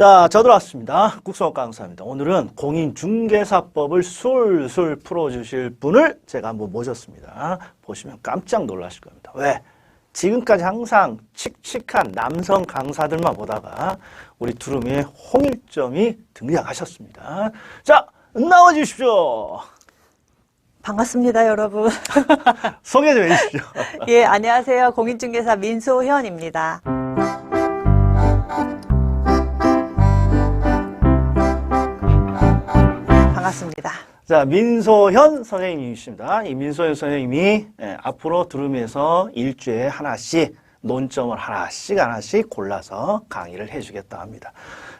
자, 저들어왔습니다. 국성학 강사입니다. 오늘은 공인중개사법을 술술 풀어주실 분을 제가 한번 모셨습니다. 보시면 깜짝 놀라실 겁니다. 왜? 지금까지 항상 칙칙한 남성 강사들만 보다가 우리 두루미의 홍일점이 등장하셨습니다. 자, 나와주십시오. 반갑습니다, 여러분. 소개 좀 해주십시오. 예, 안녕하세요. 공인중개사 민소현입니다. 반갑습니다. 자, 민소현 선생님이십니다. 이 민소현 선생님이 앞으로 두루미에서 일주일에 하나씩 논점을 하나씩 골라서 강의를 해주겠다 합니다.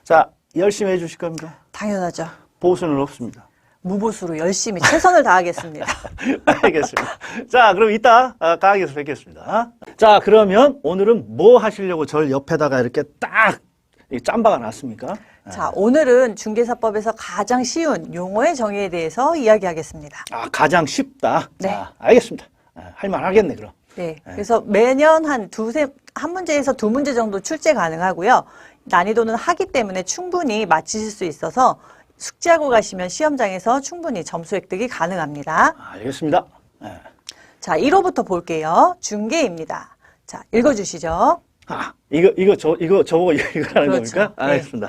자, 열심히 해주실 겁니다. 당연하죠. 보수는 없습니다. 무보수로 열심히 최선을 다하겠습니다. 알겠습니다. 자, 그럼 이따 강의에서 뵙겠습니다. 자, 그러면 오늘은 뭐 하시려고 절 옆에다가 이렇게 딱 짬바가 놨습니까? 자, 오늘은 중개사법에서 가장 쉬운 용어의 정의에 대해서 이야기하겠습니다. 아, 가장 쉽다. 네. 자, 알겠습니다. 할만하겠네, 그럼. 네. 그래서 매년 한 문제에서 두 문제 정도 출제 가능하고요. 난이도는 하기 때문에 충분히 맞히실 수 있어서 숙지하고 가시면 시험장에서 충분히 점수 획득이 가능합니다. 알겠습니다. 자, 1호부터 볼게요. 중개입니다. 자, 읽어주시죠. 아, 이거 저보고 이거라는 그렇죠. 겁니까? 네. 알겠습니다.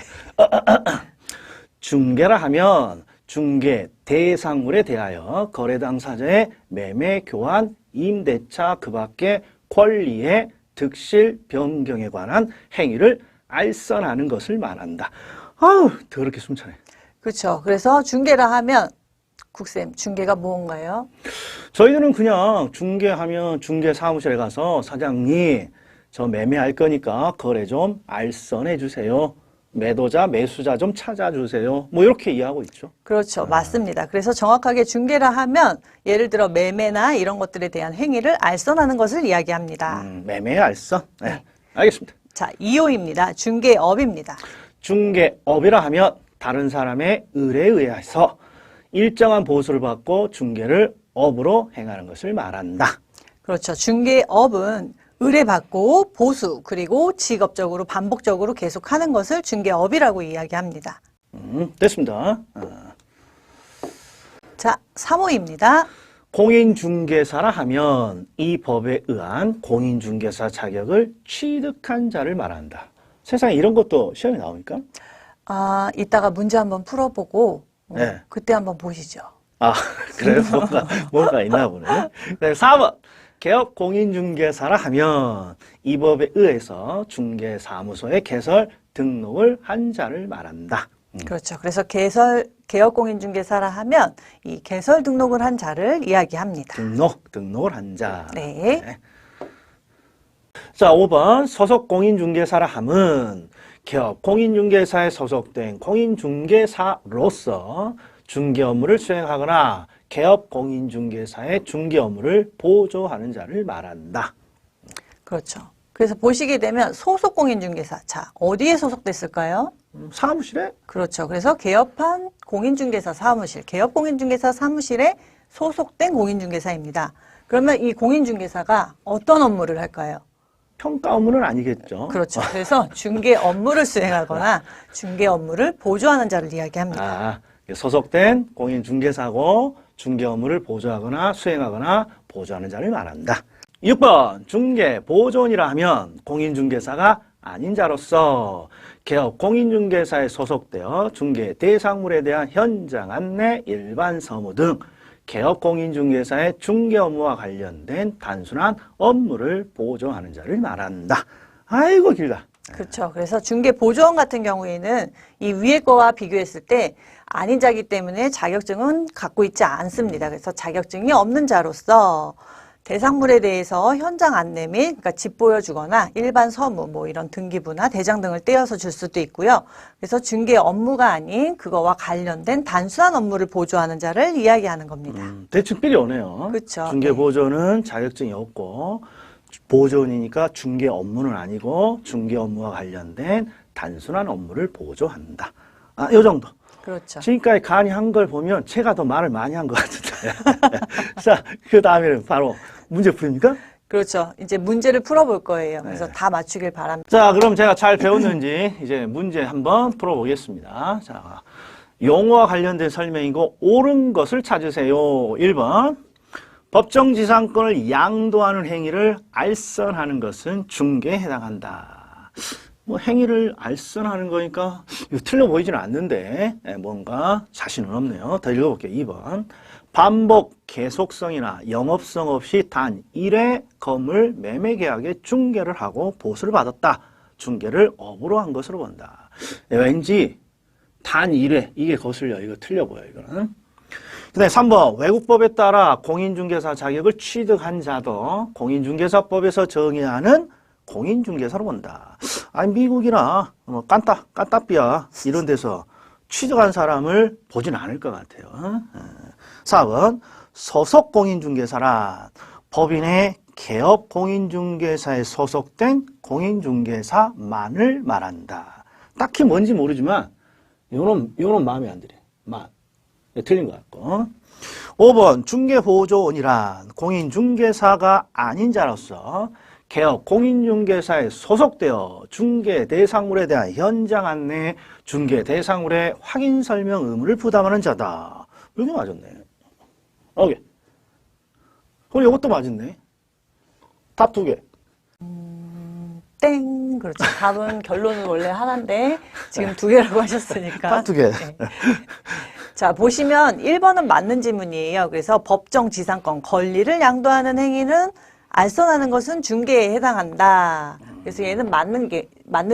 중개라 하면 중개 대상물에 대하여 거래 당사자의 매매, 교환, 임대차 그 밖의 권리의 득실, 변경에 관한 행위를 알선하는 것을 말한다. 아우, 더럽게 숨차네. 그렇죠. 그래서 중개라 하면 국쌤, 중개가 뭔가요? 저희들은 그냥 중개하면 중개사무실에 가서 사장님 저 매매할 거니까 거래 좀 알선해 주세요. 매도자, 매수자 좀 찾아주세요. 뭐 이렇게 이해하고 있죠. 그렇죠. 맞습니다. 그래서 정확하게 중개라 하면 예를 들어 매매나 이런 것들에 대한 행위를 알선하는 것을 이야기합니다. 매매 알선. 네. 알겠습니다. 자, 2호입니다. 중개업입니다. 중개업이라 하면 다른 사람의 의뢰에 의해서 일정한 보수를 받고 중개를 업으로 행하는 것을 말한다. 그렇죠. 중개업은 의뢰받고 보수 그리고 직업적으로 반복적으로 계속하는 것을 중개업이라고 이야기합니다. 됐습니다. 자, 3호입니다. 공인중개사라 하면 이 법에 의한 공인중개사 자격을 취득한 자를 말한다. 세상에 이런 것도 시험에 나옵니까? 아, 이따가 문제 한번 풀어보고 네. 그때 한번 보시죠. 아, 그래요? 뭔가 있나 보네. 네, 4번. 개업 공인중개사라 하면 이 법에 의해서 중개사무소에 개설 등록을 한 자를 말한다. 그렇죠. 그래서 개업공인중개사라 하면 이 개설 등록을 한 자를 이야기합니다. 등록을 한 자. 네. 자, 5번. 소속 공인중개사라 함은 개업 공인중개사에 소속된 공인중개사로서 중개 업무를 수행하거나 개업 공인중개사의 중개 업무를 보조하는 자를 말한다. 그렇죠. 그래서 보시게 되면 소속 공인중개사. 자, 어디에 소속됐을까요? 사무실에? 그렇죠. 그래서 개업한 공인중개사 사무실, 개업 공인중개사 사무실에 소속된 공인중개사입니다. 그러면 이 공인중개사가 어떤 업무를 할까요? 평가 업무는 아니겠죠. 그렇죠. 그래서 중개 업무를 수행하거나 중개 업무를 보조하는 자를 이야기합니다. 아, 소속된 공인중개사고 중개 업무를 보조하거나 수행하거나 보조하는 자를 말한다. 6번 중개 보조원이라 하면 공인중개사가 아닌 자로서 개업 공인중개사에 소속되어 중개 대상물에 대한 현장 안내, 일반 서무 등 개업 공인중개사의 중개 업무와 관련된 단순한 업무를 보조하는 자를 말한다. 아이고 길다. 그렇죠. 그래서 중개 보조원 같은 경우에는 이 위에 거와 비교했을 때 아닌 자이기 때문에 자격증은 갖고 있지 않습니다. 그래서 자격증이 없는 자로서 대상물에 대해서 현장 안내 및 그러니까 집 보여주거나 일반 서무 뭐 이런 등기부나 대장 등을 떼어서 줄 수도 있고요. 그래서 중개 업무가 아닌 그거와 관련된 단순한 업무를 보조하는 자를 이야기하는 겁니다. 대충 삘이 오네요. 그렇죠. 중개 보조는 자격증이 없고 보조원이니까 중개 업무는 아니고 중개 업무와 관련된 단순한 업무를 보조한다. 아, 요 정도. 그렇죠. 지금까지 강의한 걸 보면 제가 더 말을 많이 한 것 같은데. 자, 그 다음에는 바로 문제 풀입니까? 그렇죠. 이제 문제를 풀어볼 거예요. 그래서 네. 다 맞추길 바랍니다. 자, 그럼 제가 잘 배웠는지 이제 문제 한번 풀어보겠습니다. 자, 용어와 관련된 설명이고 옳은 것을 찾으세요. 1번. 법정지상권을 양도하는 행위를 알선하는 것은 중개에 해당한다. 뭐 행위를 알선하는 거니까 이거 틀려 보이지는 않는데 뭔가 자신은 없네요. 더 읽어볼게요. 2번. 반복 계속성이나 영업성 없이 단 1회 건물 매매 계약에 중개를 하고 보수를 받았다. 중개를 업으로 한 것으로 본다. 왠지 단 1회 이게 거슬려. 이거 틀려 보여 이거는. 그다음에 3번 외국법에 따라 공인중개사 자격을 취득한 자도 공인중개사법에서 정의하는 공인중개사로 본다. 아니 미국이나 뭐 깐따삐아 이런 데서 취득한 사람을 보진 않을 것 같아요. 4번 소속 공인중개사란 법인의 개업 공인중개사에 소속된 공인중개사만을 말한다. 딱히 뭔지 모르지만 요런 마음에 안 들어요. 네, 틀린 것 같고. 5번 중개보조원이란 공인중개사가 아닌 자로서 개업 공인중개사에 소속되어 중개대상물에 대한 현장 안내, 중개대상물의 확인 설명 의무를 부담하는 자다. 이게 맞았네. 오케이. 그럼 이것도 맞았네. 답 2개. 땡. 그렇죠. 답은 결론은 원래 하나인데 지금 2개라고 하셨으니까. 답 2개. 네. 자, 보시면 1번은 맞는 질문이에요. 그래서 법정지상권 권리를 양도하는 행위는 알선하는 것은 중개에 해당한다. 그래서 얘는 맞는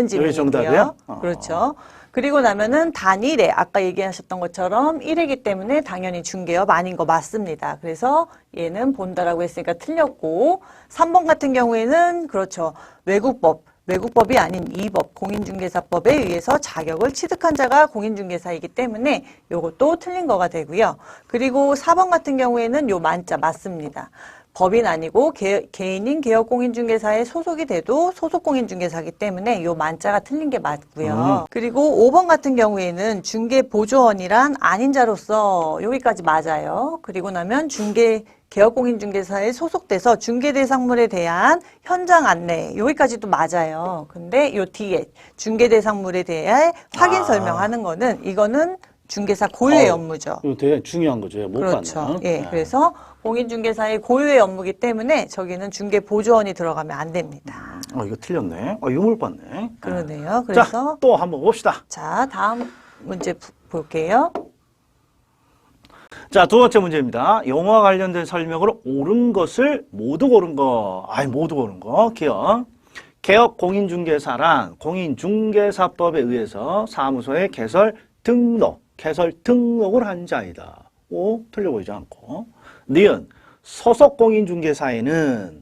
질문이고요. 정답이야? 그렇죠. 그리고 나면은 단일에 아까 얘기하셨던 것처럼 1회기 때문에 당연히 중개업 아닌 거 맞습니다. 그래서 얘는 본다라고 했으니까 틀렸고 3번 같은 경우에는 그렇죠. 외국법이 아닌 2법 공인중개사법에 의해서 자격을 취득한 자가 공인중개사이기 때문에 요것도 틀린 거가 되고요. 그리고 4번 같은 경우에는 요 만자 맞습니다. 법인 아니고 개인인 개업공인중개사에 소속이 돼도 소속공인중개사이기 때문에 요 만자가 틀린 게 맞고요. 그리고 5번 같은 경우에는 중개보조원이란 아닌 자로서 여기까지 맞아요. 그리고 나면 개업공인중개사에 소속돼서 중개대상물에 대한 현장 안내 여기까지도 맞아요. 근데 요 뒤에 중개대상물에 대해 확인 설명하는 거는 이거는 중개사 고유의 업무죠. 이거 되게 중요한 거죠. 못 그렇죠. 받는. 예, 그래서 공인중개사의 고유의 업무이기 때문에 저기는 중개보조원이 들어가면 안 됩니다. 이거 틀렸네. 이거 못 받네. 그러네요. 그래서 자, 또 한번 봅시다. 자, 다음 문제 볼게요. 자, 2번째 문제입니다. 용어와 관련된 설명으로 옳은 것을 모두 고른 거. 모두 고른 거. 기억. 개업 공인중개사란 공인중개사법에 의해서 사무소에 개설 등록을 한 자이다. 오, 틀려 보이지 않고. 니은, 소속 공인중개사에는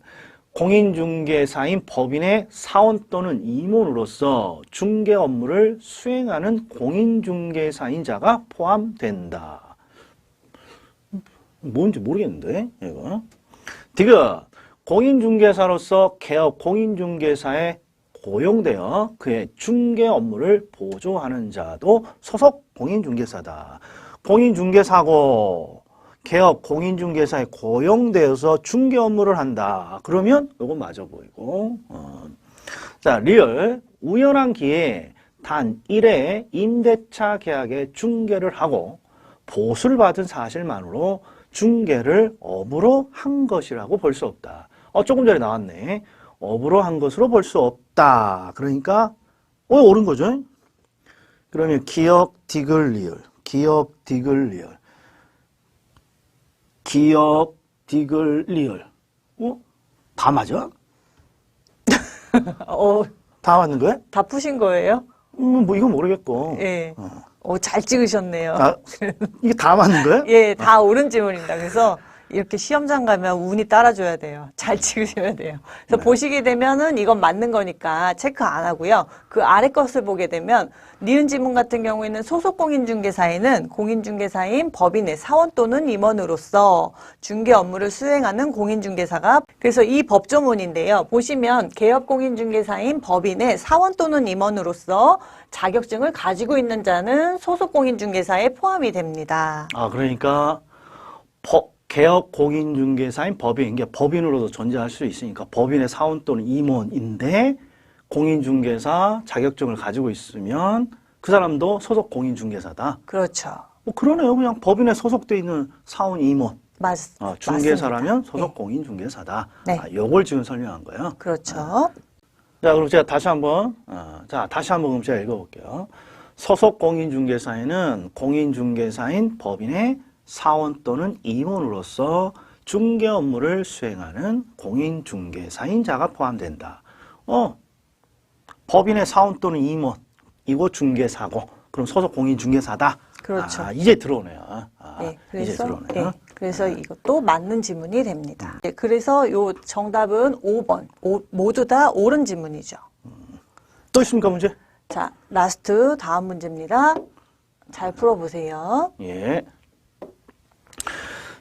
공인중개사인 법인의 사원 또는 임원으로서 중개 업무를 수행하는 공인중개사인 자가 포함된다. 뭔지 모르겠는데, 이거. 디귿, 공인중개사로서 개업 공인중개사에 고용되어 그의 중개 업무를 보조하는 자도 소속 공인중개사다. 공인중개사고 개업 공인중개사에 고용되어서 중개 업무를 한다. 그러면 이거 맞아 보이고. 자, 리얼. 우연한 기회에 단 1회 임대차 계약에 중개를 하고 보수를 받은 사실만으로 중개를 업으로 한 것이라고 볼 수 없다. 조금 전에 나왔네. 업으로 한 것으로 볼 수 없다. 그러니까 옳은 거죠. 그러면 기억 디귿 리얼. 다 맞아? 다 맞는 거야? 다 푸신 거예요? 뭐 이건 모르겠고. 예. 잘 찍으셨네요. 이게 다 맞는 거야? 예, 다 옳은 질문입니다. 그래서 이렇게 시험장 가면 운이 따라줘야 돼요. 잘 찍으셔야 돼요. 그래서 보시게 되면은 이건 맞는 거니까 체크 안 하고요. 그 아래 것을 보게 되면 니은 지문 같은 경우에는 소속 공인중개사에는 공인중개사인 법인의 사원 또는 임원으로서 중개 업무를 수행하는 공인중개사가 그래서 이 법조문인데요. 보시면 개업공인중개사인 법인의 사원 또는 임원으로서 자격증을 가지고 있는 자는 소속 공인중개사에 포함이 됩니다. 그러니까 개업 공인중개사인 법인, 이게 법인으로도 존재할 수 있으니까 법인의 사원 또는 임원인데 공인중개사 자격증을 가지고 있으면 그 사람도 소속 공인중개사다. 그렇죠. 뭐 그러네요. 그냥 법인에 소속돼 있는 사원 임원. 중개사라면 맞습니다. 소속 네. 공인중개사다. 네. 요걸 지금 설명한 거예요. 그렇죠. 자, 그럼 제가 다시 한번 그럼 제가 읽어볼게요. 소속 공인중개사에는 공인중개사인 법인의 사원 또는 임원으로서 중개 업무를 수행하는 공인중개사인 자가 포함된다. 법인의 사원 또는 임원, 이거 중개사고, 그럼 소속 공인중개사다. 그렇죠. 이제 들어오네요. 네, 이제 그래서 들어오네요. 그래서 이것도 맞는 지문이 됩니다. 네, 그래서 요 정답은 5번. 모두 다 옳은 지문이죠. 또 있습니까, 문제? 자, 라스트 다음 문제입니다. 잘 풀어보세요. 예.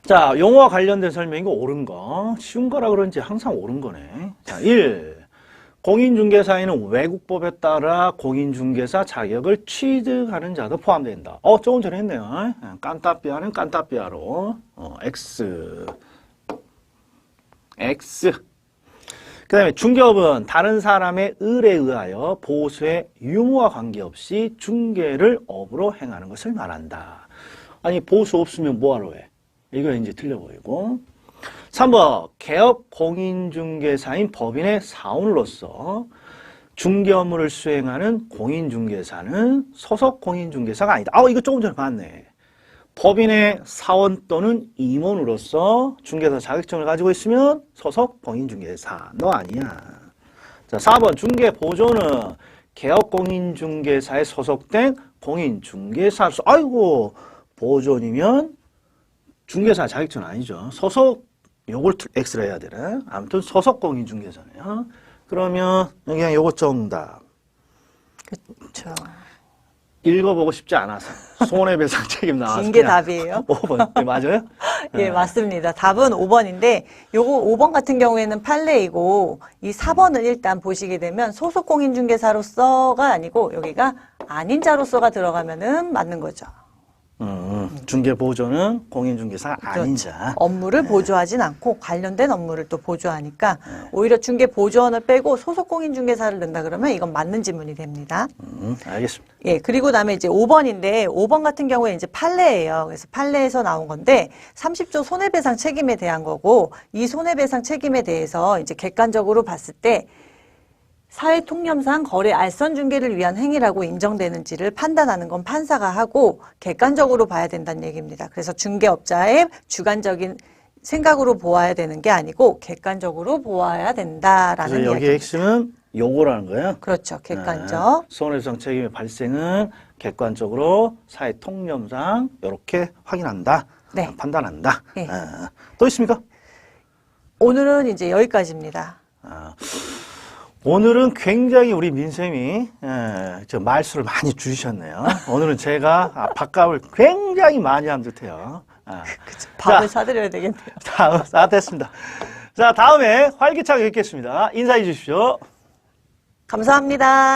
자, 용어와 관련된 설명이고 옳은 거. 쉬운 거라 그런지 항상 옳은 거네. 자, 1. 공인중개사에는 외국법에 따라 공인중개사 자격을 취득하는 자도 포함된다. 조금 전에 했네요. 깐따삐아는 깐따삐아로. X. 그 다음에 중개업은 다른 사람의 을에 의하여 보수의 유무와 관계없이 중개를 업으로 행하는 것을 말한다. 아니, 보수 없으면 뭐하러 해? 이거 이제 틀려 보이고. 3번, 개업 공인중개사인 법인의 사원으로서 중개 업무를 수행하는 공인중개사는 소속 공인중개사가 아니다. 이거 조금 전에 봤네. 법인의 사원 또는 임원으로서 중개사 자격증을 가지고 있으면 소속 공인중개사. 너 아니야. 자, 4번, 중개보조는 개업 공인중개사에 소속된 공인중개사로서, 아이고, 보존이면 중개사 자격증은 아니죠. 소속, 요걸 X를 해야 되나? 아무튼 소속 공인중개사네요. 그러면 그냥 요거 정답. 그렇죠. 읽어보고 싶지 않아서 손해배상 책임 나와서 긴 게 그냥 답이에요. 5번. 네, 맞아요? 예, 맞습니다. 답은 5번인데 요거 5번 같은 경우에는 판례이고 이 4번은 일단 보시게 되면 소속 공인중개사로서가 아니고 여기가 아닌 자로서가 들어가면은 맞는 거죠. 중개보조는 공인중개사가 아닌 그렇죠. 자. 업무를 보조하진 않고 관련된 업무를 또 보조하니까 오히려 중개보조원을 빼고 소속 공인중개사를 넣는다 그러면 이건 맞는 지문이 됩니다. 알겠습니다. 예, 그리고 다음에 이제 5번인데 5번 같은 경우에 이제 판례예요. 그래서 판례에서 나온 건데 30조 손해배상 책임에 대한 거고 이 손해배상 책임에 대해서 이제 객관적으로 봤을 때 사회통념상 거래 알선 중개를 위한 행위라고 인정되는지를 판단하는 건 판사가 하고 객관적으로 봐야 된다는 얘기입니다. 그래서 중개업자의 주관적인 생각으로 보아야 되는 게 아니고 객관적으로 보아야 된다라는 그래서 여기 이야기입니다. 핵심은 요거라는 거예요. 그렇죠. 객관적. 손해배상 책임의 발생은 객관적으로 사회통념상 이렇게 확인한다. 네. 판단한다. 네. 또 있습니까? 오늘은 이제 여기까지입니다. 오늘은 굉장히 우리 민쌤이 저 말수를 많이 줄이셨네요. 오늘은 제가 밥값을 굉장히 많이 한 듯해요. 그쵸. 밥을 자, 사드려야 되겠네요. 다 됐습니다. 자, 다음에 활기차게 뵙겠습니다. 인사해 주십시오. 감사합니다.